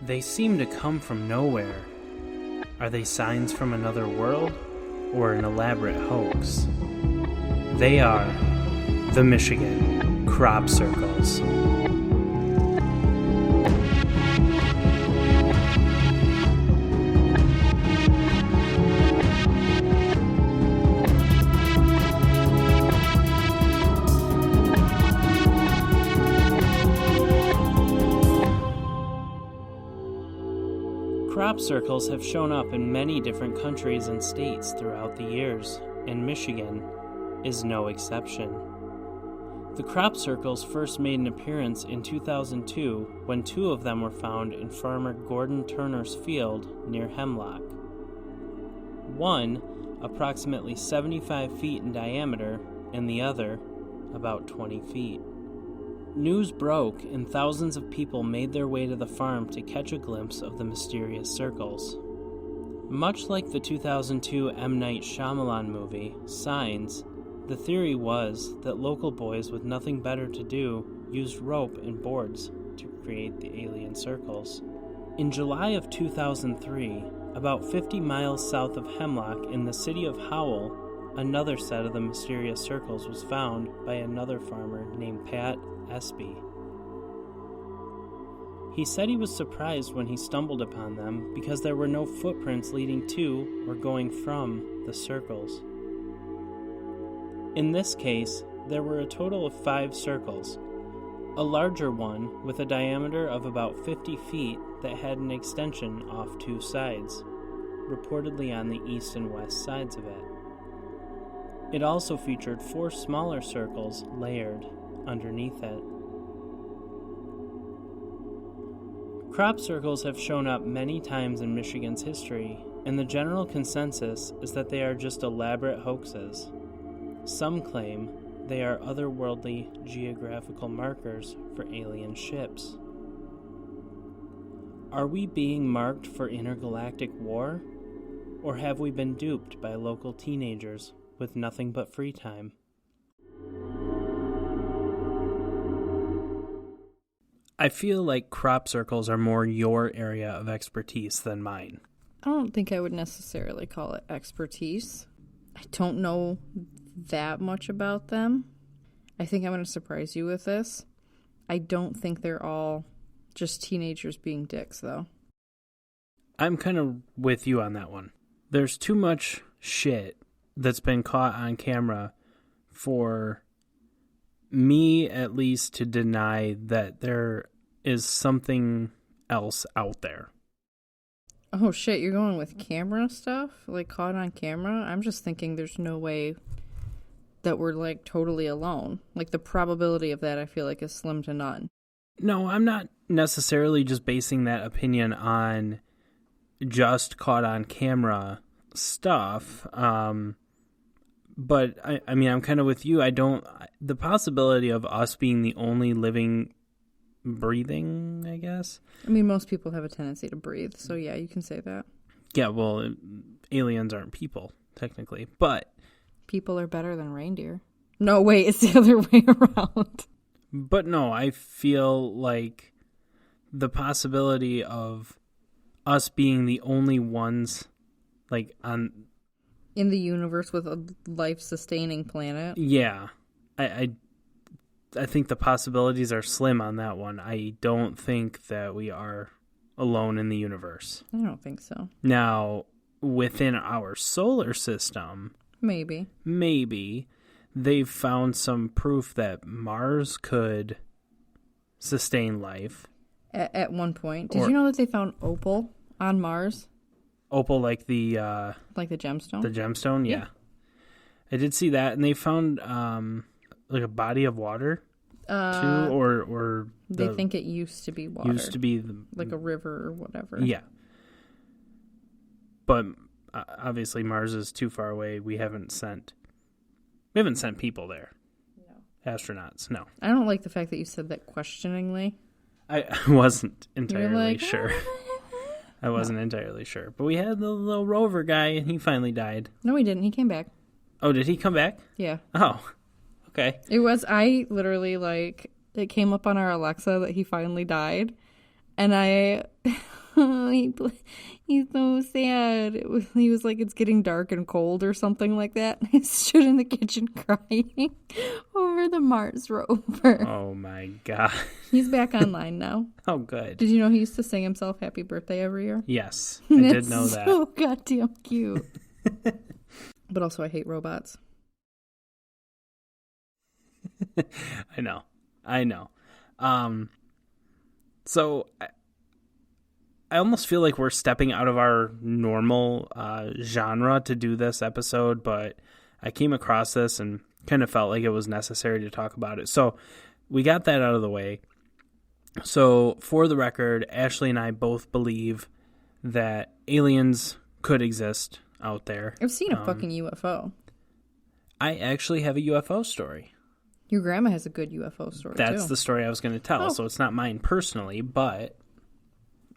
They seem to come from nowhere. Are they signs from another world, or an elaborate hoax? They are the Michigan crop circles. Crop circles have shown up in many different countries and states throughout the years, and Michigan is no exception. The crop circles first made an appearance in 2002 when two of them were found in farmer Gordon Turner's field near Hemlock. One, approximately 75 feet in diameter, and the other, about 20 feet. News broke, and thousands of people made their way to the farm to catch a glimpse of the mysterious circles. Much like the 2002 M. Night Shyamalan movie, Signs, the theory was that local boys with nothing better to do used rope and boards to create the alien circles. In July of 2003, about 50 miles south of Hemlock in the city of Howell, another set of the mysterious circles was found by another farmer named Pat Espy. He said he was surprised when he stumbled upon them because there were no footprints leading to or going from the circles. In this case, there were a total of 5 circles. A larger one with a diameter of about 50 feet that had an extension off 2 sides, reportedly on the east and west sides of it. It also featured 4 smaller circles layered underneath it. Crop circles have shown up many times in Michigan's history, and the general consensus is that they are just elaborate hoaxes. Some claim they are otherworldly geographical markers for alien ships. Are we being marked for intergalactic war? Or have we been duped by local teenagers with nothing but free time? I feel like crop circles are more your area of expertise than mine. I don't think I would necessarily call it expertise. I don't know that much about them. I think I'm going to surprise you with this. I don't think they're all just teenagers being dicks, though. I'm kind of with you on that one. There's too much shit that's been caught on camera for me, at least, to deny that there is something else out there. Oh shit, you're going with camera stuff? Like caught on camera? I'm just thinking there's no way that we're like totally alone. Like the probability of that I feel like is slim to none. No, I'm not necessarily just basing that opinion on just caught on camera stuff. But I mean, I'm kind of with you. The possibility of us being the only living, breathing, I guess. I mean, most people have a tendency to breathe, so yeah, you can say that. Yeah, well, aliens aren't people, technically, but people are better than reindeer. No, wait, it's the other way around. But no, I feel like the possibility of us being the only ones, like, on in the universe with a life-sustaining planet. Yeah. I think the possibilities are slim on that one. I don't think that we are alone in the universe. I don't think so. Now, within our solar system, maybe they've found some proof that Mars could sustain life. At one point. Did you know that they found opal on Mars? Opal, like the gemstone? The gemstone, yeah. I did see that, and they found like a body of water too, or they think it used to be water. Used to be like a river or whatever. Yeah, but obviously Mars is too far away. We haven't sent people there. No, astronauts. No, I don't like the fact that you said that questioningly. I wasn't entirely sure. I wasn't entirely sure. But we had the little rover guy, and he finally died. No, he didn't. He came back. Oh, did he come back? Yeah. Oh, okay. I literally, it came up on our Alexa that he finally died. And I He's so sad. He was like, it's getting dark and cold or something like that. I stood in the kitchen crying over the Mars rover. Oh my God. He's back online now. Oh, good. Did you know he used to sing himself happy birthday every year? Yes, I did know that. So goddamn cute. But also, I hate robots. I know. So I almost feel like we're stepping out of our normal genre to do this episode, but I came across this and kind of felt like it was necessary to talk about it. So we got that out of the way. So for the record, Ashley and I both believe that aliens could exist out there. I've seen a fucking UFO. I actually have a UFO story. Your grandma has a good UFO story, That's too. the story I was going to tell. So it's not mine personally, but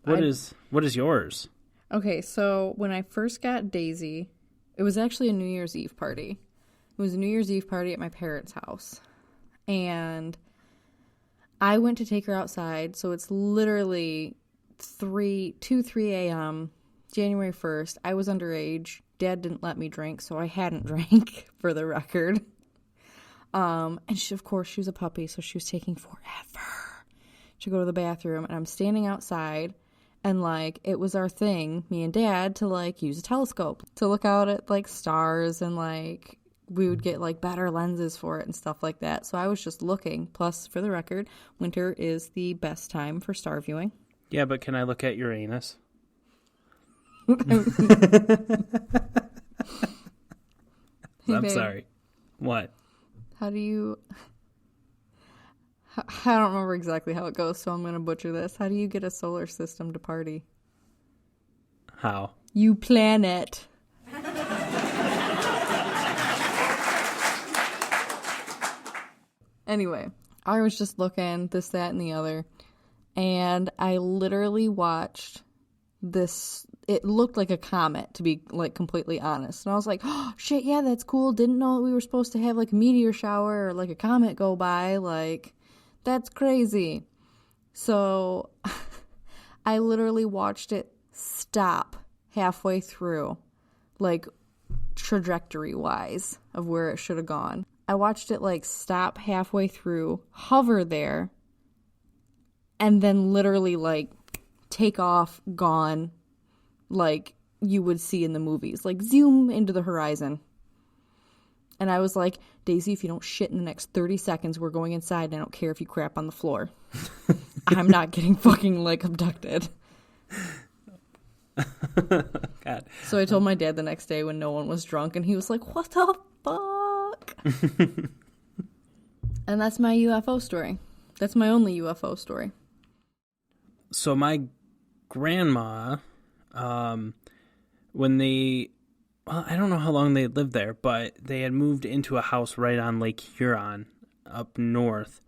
what is yours? Okay, so when I first got Daisy, it was actually a New Year's Eve party. It was a New Year's Eve party at my parents' house. And I went to take her outside, so it's literally 3 a.m., January 1st. I was underage. Dad didn't let me drink, so I hadn't drank, for the record. And she, of course, she was a puppy, so she was taking forever to go to the bathroom. And I'm standing outside, and, like, it was our thing, me and Dad, to, like, use a telescope to look out at, like, stars, and, like, we would get, like, better lenses for it and stuff like that. So I was just looking. Plus, for the record, winter is the best time for star viewing. Yeah, but can I look at Uranus? Hey, I'm babe. sorry. What? How do you... I don't remember exactly how it goes, so I'm going to butcher this. How do you get a solar system to party? How? You plan it. Anyway, I was just looking, this, that, and the other, and I literally watched this. It looked like a comet, to be, like, completely honest. And I was like, oh, shit, yeah, that's cool. Didn't know that we were supposed to have, like, a meteor shower or, like, a comet go by. Like, that's crazy. So I literally watched it stop halfway through, like, trajectory-wise of where it should have gone. I watched it, like, stop halfway through, hover there, and then literally, like, take off, gone, like you would see in the movies. Like, zoom into the horizon. And I was like, Daisy, if you don't shit in the next 30 seconds, we're going inside, and I don't care if you crap on the floor. I'm not getting fucking, like, abducted. God. So I told my dad the next day when no one was drunk, and he was like, what the fuck? And that's my UFO story. That's my only UFO story. So my grandma, when they, well, I don't know how long they had lived there, but they had moved into a house right on Lake Huron up north.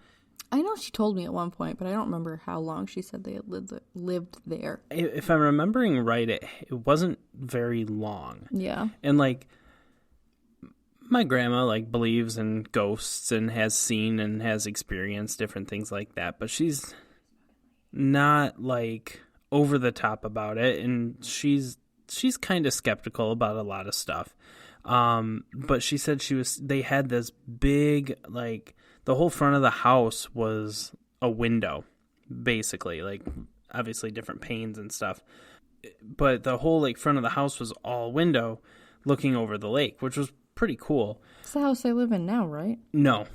I know she told me at one point, but I don't remember how long she said they had lived there. If I'm remembering right, it wasn't very long. Yeah. And, like, my grandma, like, believes in ghosts and has seen and has experienced different things like that, but she's not, like, over the top about it, and she's kind of skeptical about a lot of stuff. But she said they had this big, like, the whole front of the house was a window, basically, like, obviously different panes and stuff. But the whole, like, front of the house was all window looking over the lake, which was pretty cool. It's the house they live in now, right? No,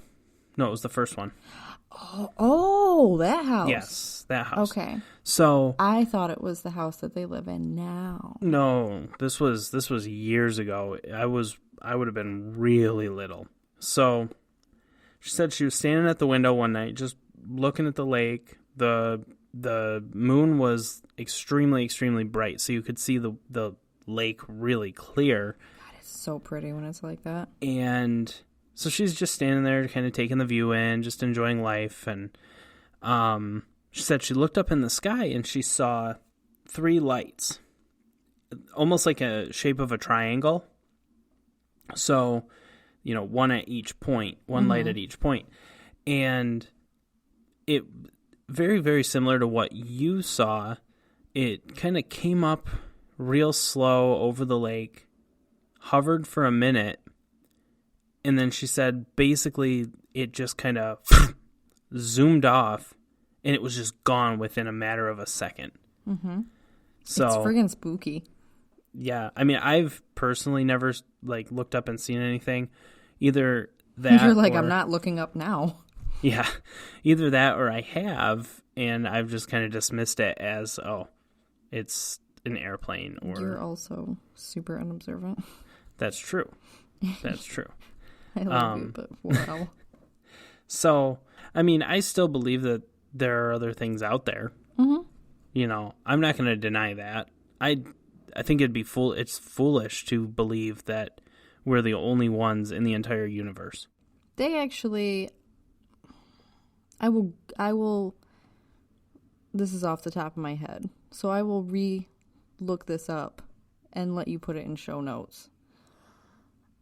it was the first one. Oh, that house. Yes, that house. Okay. So I thought it was the house that they live in now. No, this was years ago. I would have been really little. So she said she was standing at the window one night, just looking at the lake. The moon was extremely, extremely bright, so you could see the lake really clear. God, it's so pretty when it's like that. And so she's just standing there, kind of taking the view in, just enjoying life. And she said she looked up in the sky and she saw 3 lights, almost like a shape of a triangle. So, one at each point, one light at each point. And it very, very similar to what you saw. it kind of came up real slow over the lake, hovered for a minute, and then she said basically it just kind of zoomed off, and it was just gone within a matter of a second. Mm-hmm. So it's friggin' spooky. Yeah, I mean, I've personally never like looked up and seen anything. Either that, You're like, or, I'm not looking up now. Yeah, either that or I have, and I've just kind of dismissed it as, oh, it's an airplane. Or you're also super unobservant. That's true. That's true. I love you, but wow. So, I mean, I still believe that there are other things out there. Mm-hmm. You know, I'm not going to deny that. I think it'd be it's foolish to believe that we're the only ones in the entire universe. They actually, I will, this is off the top of my head, so I will look this up and let you put it in show notes.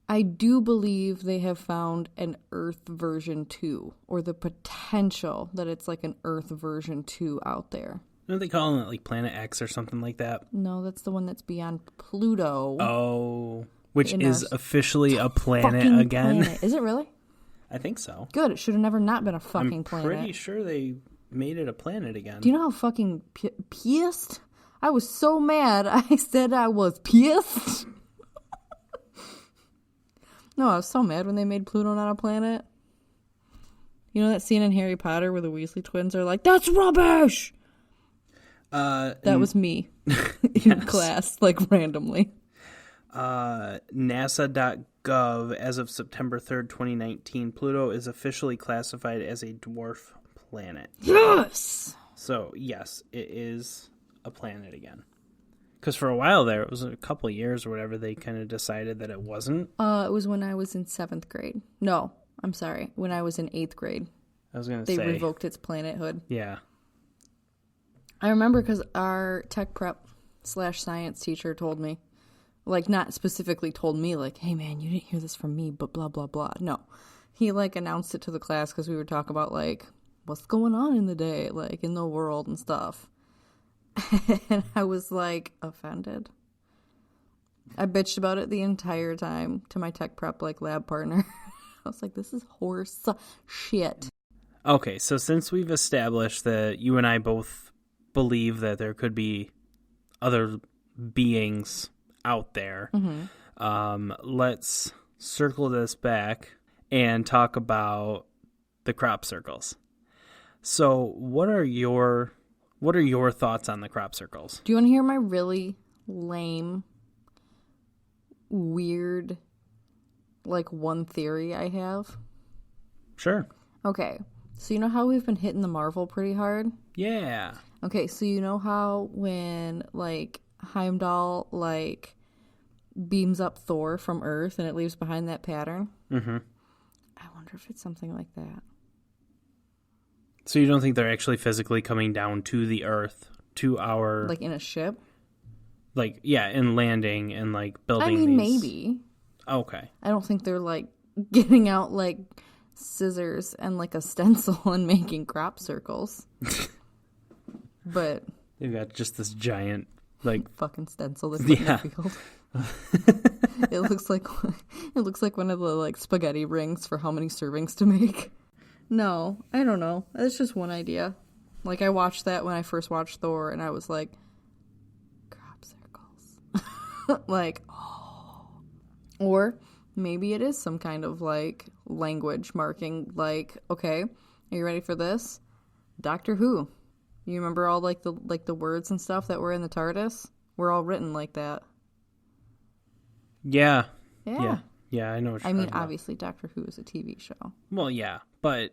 I do believe they have found an Earth version 2, or the potential that it's like an Earth version 2 out there. Don't they call it like Planet X or something like that? No, that's the one that's beyond Pluto. Oh, which is officially a planet again. Planet. Is it really? I think so. Good. It should have never not been a fucking planet. I'm pretty sure they made it a planet again. Do you know how fucking pissed? I was so mad. I said I was pissed. No, I was so mad when they made Pluto not a planet. You know that scene in Harry Potter where the Weasley twins are like, "That's rubbish!" That was me in class, like randomly. NASA.gov, as of September 3rd, 2019, Pluto is officially classified as a dwarf planet. Yes! So, yes, it is a planet again. Because for a while there, it was a couple of years or whatever, they kind of decided that it wasn't. It was when I was in 7th grade. No, I'm sorry. When I was in 8th grade. I was going to say. They revoked its planethood. Yeah. I remember because our tech prep / science teacher told me. Like, not specifically told me, like, hey, man, you didn't hear this from me, but blah, blah, blah. No. He, like, announced it to the class because we were talking about, like, what's going on in the day, like, in the world and stuff. And I was, like, offended. I bitched about it the entire time to my tech prep, like, lab partner. I was like, this is horse shit. Okay, so since we've established that you and I both believe that there could be other beings out there, let's circle this back and talk about the crop circles. So what are your thoughts on the crop circles? Do you want to hear my really lame, weird, like, one theory I have? Sure. Okay, so you know how we've been hitting the Marvel pretty hard? Yeah. Okay, so you know how when, like, Heimdall, like, beams up Thor from Earth and it leaves behind that pattern? Mm-hmm. I wonder if it's something like that. So you don't think they're actually physically coming down to the Earth, to our... Like, in a ship? Like, yeah, and landing and, like, building I mean, these... maybe. Okay. I don't think they're, like, getting out, like, scissors and, like, a stencil and making crop circles. But... They've got just this giant, like... fucking stencil that's in the field. It looks like one of the, like, spaghetti rings for how many servings to make. No, I don't know. That's just one idea. Like, I watched that when I first watched Thor, and I was like, crop circles. Like, oh. Or maybe it is some kind of, like, language marking. Like, okay, are you ready for this? Doctor Who. You remember all, like, the words and stuff that were in the TARDIS? Were all written like that. Yeah. Yeah. Yeah, I know what you're I mean, talking about. obviously, Doctor Who is a TV show. Well, yeah, but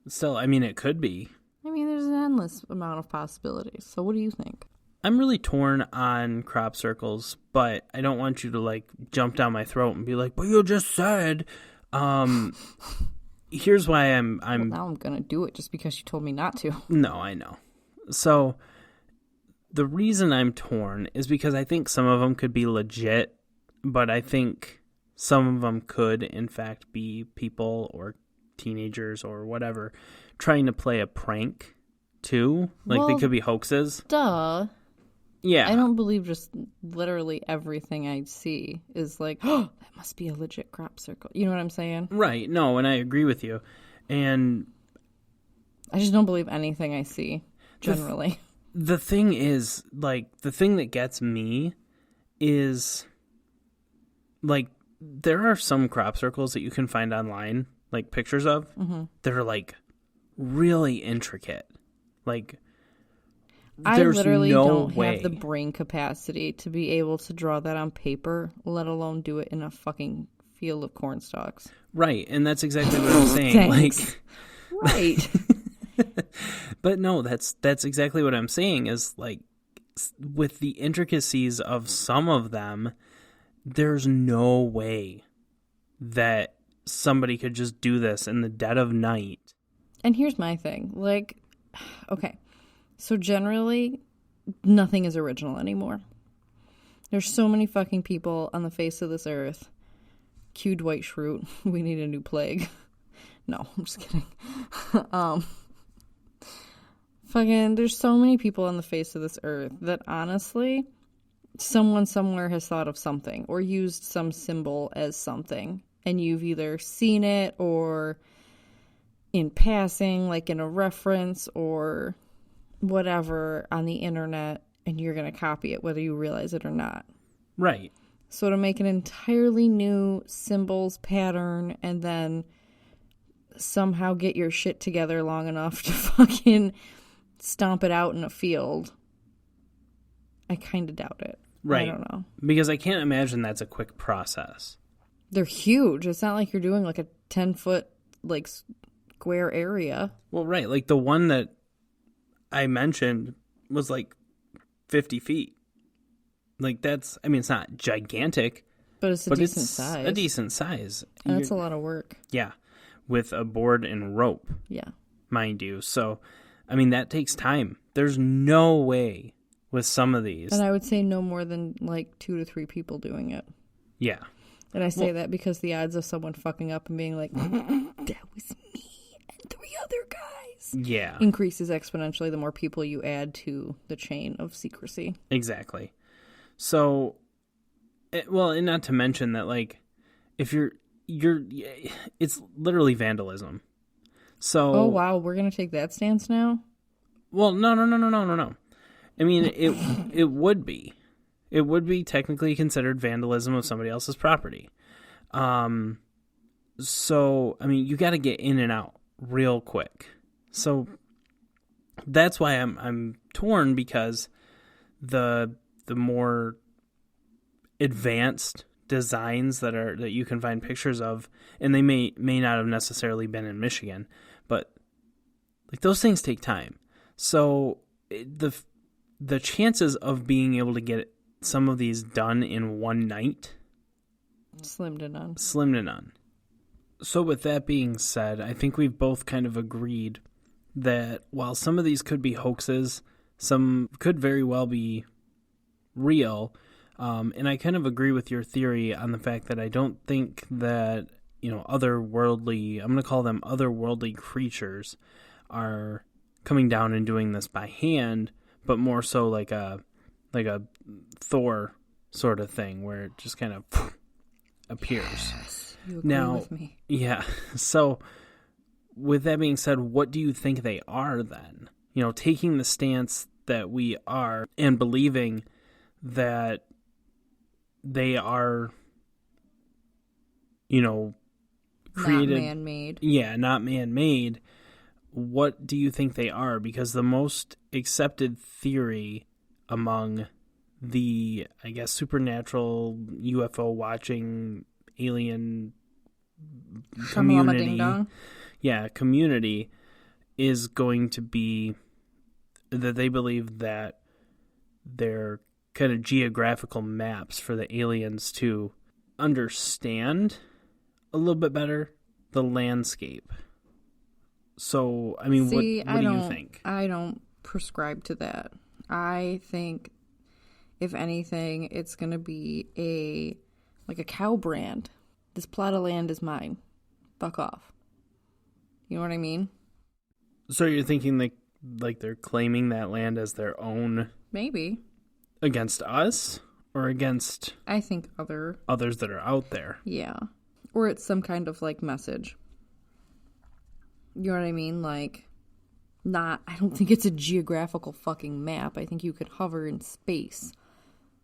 still, I mean, it could be. I mean, there's an endless amount of possibilities. So what do you think? I'm really torn on crop circles, but I don't want you to, like, jump down my throat and be like, but you just said, here's why I'm... Well, now I'm going to do it just because you told me not to. No, I know. So the reason I'm torn is because I think some of them could be legit, but I think some of them could, in fact, be people or teenagers or whatever trying to play a prank too. Like, they Well, could be hoaxes. Duh. Yeah. I don't believe just literally everything I see is like, oh, that must be a legit crop circle. You know what I'm saying? Right. No, and I agree with you. And I just don't believe anything I see, generally. the thing is, like, the thing that gets me is, like, there are some crop circles that you can find online, like, pictures of, that are, like, really intricate. Like, I there's literally no don't way. have the brain capacity to be able to draw that on paper, let alone do it in a fucking field of corn stalks. Right, and that's exactly what I'm saying. Thanks. Right. But no, that's exactly what I'm saying is, like, with the intricacies of some of them, there's no way that somebody could just do this in the dead of night. And here's my thing. Like, okay. So generally, nothing is original anymore. There's so many fucking people on the face of this earth. Cue Dwight Schrute. We need a new plague. No, I'm just kidding. Fucking, there's so many people on the face of this earth that honestly, someone somewhere has thought of something or used some symbol as something. And you've either seen it or in passing, like in a reference or whatever on the internet, and you're going to copy it whether you realize it or not. Right. So to make an entirely new symbols pattern and then somehow get your shit together long enough to fucking stomp it out in a field, I kind of doubt it. Right. I don't know. Because I can't imagine that's a quick process. They're huge. It's not like you're doing like a 10-foot like square area. Well, right. Like the one that I mentioned was like 50 feet. Like that's, I mean, it's not gigantic. But it's a decent size. A decent size. And that's a lot of work. Yeah. With a board and rope. Yeah. Mind you. So, I mean, that takes time. There's no way with some of these. And I would say no more than like 2 to 3 people doing it. Yeah. And I say that because the odds of someone fucking up and being like, that was me and 3 other guys. Yeah. Increases exponentially the more people you add to the chain of secrecy. Exactly. So, well, and not to mention that, like, if you're, it's literally vandalism. So. Oh, wow. We're going to take that stance now? Well, no. I mean, it would be. It would be technically considered vandalism of somebody else's property. So, I mean, you got to get in and out real quick. So that's why I'm torn, because the more advanced designs that you can find pictures of, and they may not have necessarily been in Michigan, but like those things take time. So the chances of being able to get some of these done in one night, slim to none. So with that being said, I think we've both kind of agreed that while some of these could be hoaxes, some could very well be real. And I kind of agree with your theory on the fact that I don't think that, otherworldly, I'm going to call them otherworldly creatures, are coming down and doing this by hand, but more so like a Thor sort of thing where it just kind of appears. Yes, you agree with me. Yeah. So with that being said, what do you think they are then? Taking the stance that we are and believing that they are, created. Not man-made. Yeah, not man-made. What do you think they are? Because the most accepted theory among the, I guess, supernatural UFO watching alien community is going to be that they believe that they're kind of geographical maps for the aliens to understand a little bit better the landscape. So, I mean, what do you think? I don't prescribe to that. I think, if anything, it's going to be a cow brand. This plot of land is mine. Fuck off. You know what I mean? So you're thinking Like they're claiming that land as their own Maybe. against us or against I think others that are out there. Yeah. Or it's some kind of like message. You know what I mean? Like, I don't think it's a geographical fucking map. I think you could hover in space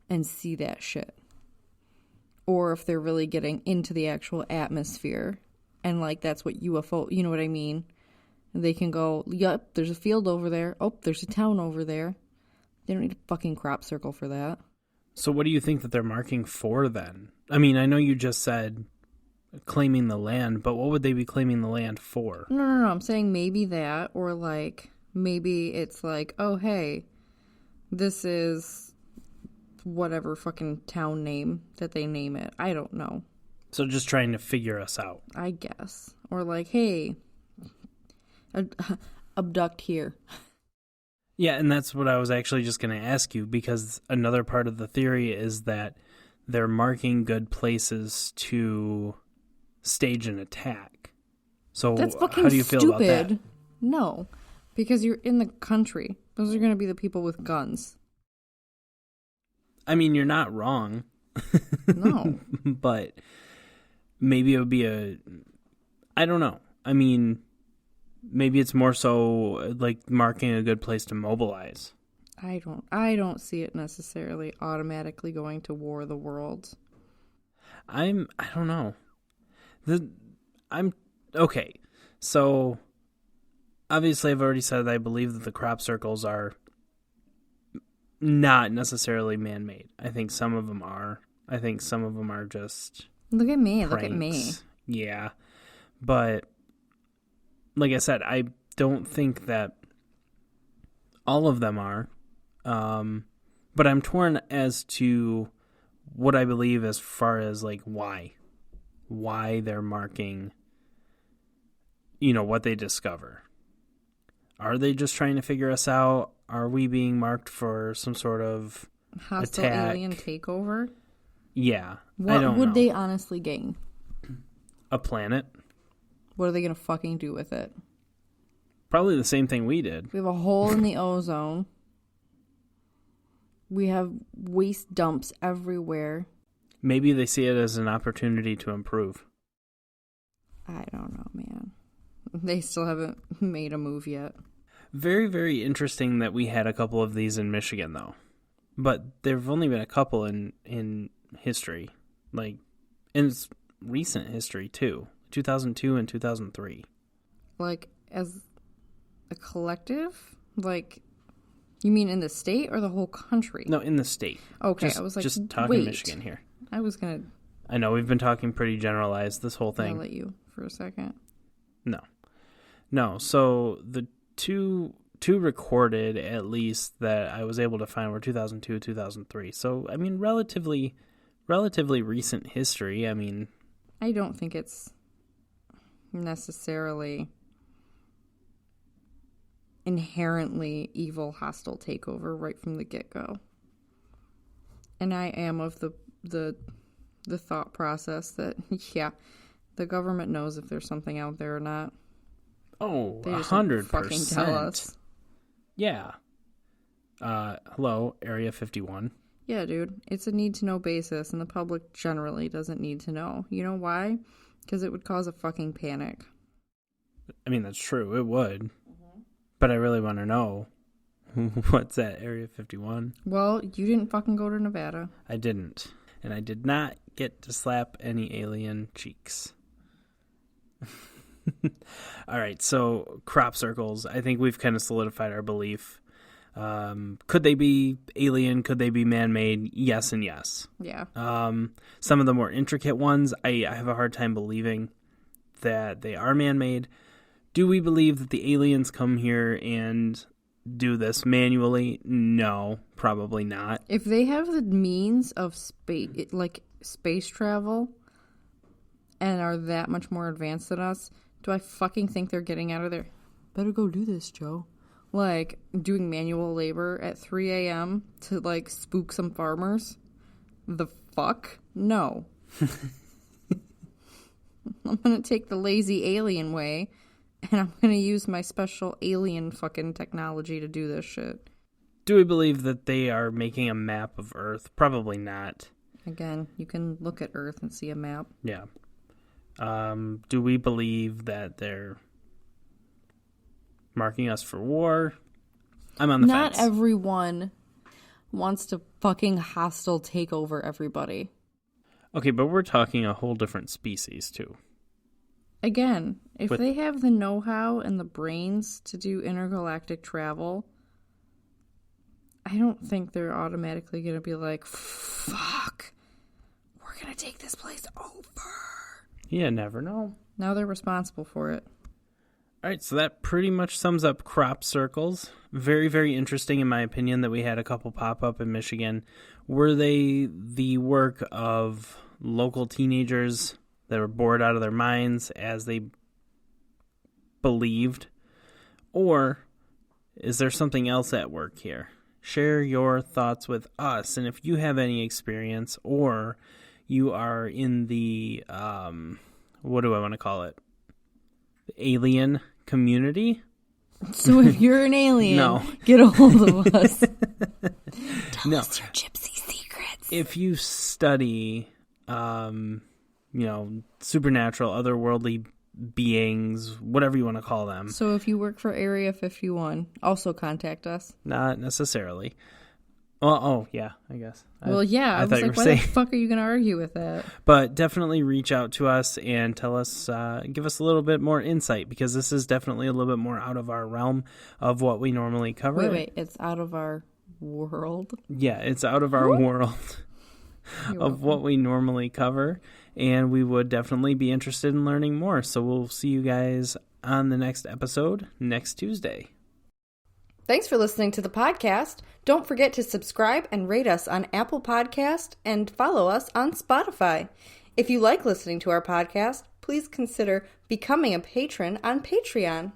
and see that shit. Or if they're really getting into the actual atmosphere and like that's what UFO, you know what I mean? They can go, yep, there's a field over there. Oh, there's a town over there. They don't need a fucking crop circle for that. So what do you think that they're marking for then? I mean, I know you just said claiming the land, but what would they be claiming the land for? No. I'm saying maybe that, or like, maybe it's like, oh, hey, this is whatever fucking town name that they name it. I don't know. So just trying to figure us out. I guess. Or like, hey, abduct here. Yeah, and that's what I was actually just going to ask you, because another part of the theory is that they're marking good places to stage an attack. So that's fucking how do you feel stupid. about that? No, because you're in the country. Those are going to be the people with guns. I mean, you're not wrong. No. But maybe it would be I don't know. I mean, maybe it's more so like marking a good place to mobilize. I don't see it necessarily automatically going to war the world. I don't know. I'm okay. So obviously I've already said that I believe that the crop circles are not necessarily man-made. I think some of them are. I think some of them are just Look at me. pranks. Look at me. Yeah. But like I said, I don't think that all of them are. But I'm torn as to what I believe as far as like why they're marking, what they discover. Are they just trying to figure us out? Are we being marked for some sort of hostile attack? Alien takeover? Yeah. What would they honestly gain? A planet. What are they going to fucking do with it? Probably the same thing we did. We have a hole in the ozone. We have waste dumps everywhere. Maybe they see it as an opportunity to improve. I don't know, man. They still haven't made a move yet. Very, very interesting that we had a couple of these in Michigan, though. But there have only been a couple in history. Like, in recent history, too. 2002 and 2003. Like, as a collective? Like, you mean in the state or the whole country? No, in the state. Okay, I was like, just talking wait. Michigan here. I was going to... I know, we've been talking pretty generalized this whole thing. I'll let you for a second. No, so the two recorded, at least, that I was able to find were 2002, 2003. So, I mean, relatively recent history. I mean... I don't think it's necessarily inherently evil, hostile takeover right from the get-go. And I am of the thought process that, yeah, the government knows if there's something out there or not. Oh, they just 100%. fucking tell us. Yeah. Hello, Area 51. Yeah, dude. It's a need-to-know basis, and the public generally doesn't need to know. You know why? Because it would cause a fucking panic. I mean, that's true. It would. Mm-hmm. But I really want to know. What's that, Area 51? Well, you didn't fucking go to Nevada. I didn't. And I did not get to slap any alien cheeks. All right, so crop circles. I think we've kind of solidified our belief. Could they be alien? Could they be man-made? Yes and yes. Yeah. Some of the more intricate ones, I have a hard time believing that they are man-made. Do we believe that the aliens come here and do this manually? No, probably not. If they have the means of space travel and are that much more advanced than us, do I fucking think they're getting out of there? Better go do this, Joe. Like, doing manual labor at 3 a.m. to, like, spook some farmers? The fuck? No. I'm gonna take the lazy alien way and I'm going to use my special alien fucking technology to do this shit. Do we believe that they are making a map of Earth? Probably not. Again, you can look at Earth and see a map. Yeah. Do we believe that they're marking us for war? I'm on the fence. Not everyone wants to fucking hostile take over everybody. Okay, but we're talking a whole different species, too. Again, if they have the know-how and the brains to do intergalactic travel, I don't think they're automatically going to be like, fuck, we're going to take this place over. You never know. Now they're responsible for it. All right, so that pretty much sums up crop circles. Very, very interesting, in my opinion, that we had a couple pop up in Michigan. Were they the work of local teenagers that were bored out of their minds as they believed? Or is there something else at work here? Share your thoughts with us. And if you have any experience, or you are in the, what do I want to call it? The alien community? So if you're an alien, get a hold of us. Tell us your gypsy secrets. If you study, supernatural, otherworldly beings, whatever you want to call them. So if you work for Area 51, also contact us. Not necessarily. Well, yeah, I guess. I was like, why the fuck are you going to argue with that? But definitely reach out to us and tell us, give us a little bit more insight, because this is definitely a little bit more out of our realm of what we normally cover. Wait, it's out of our world? Yeah, it's out of our world of what we normally cover, and we would definitely be interested in learning more. So we'll see you guys on the next episode next Tuesday. Thanks for listening to the podcast. Don't forget to subscribe and rate us on Apple Podcast and follow us on Spotify. If you like listening to our podcast, please consider becoming a patron on Patreon.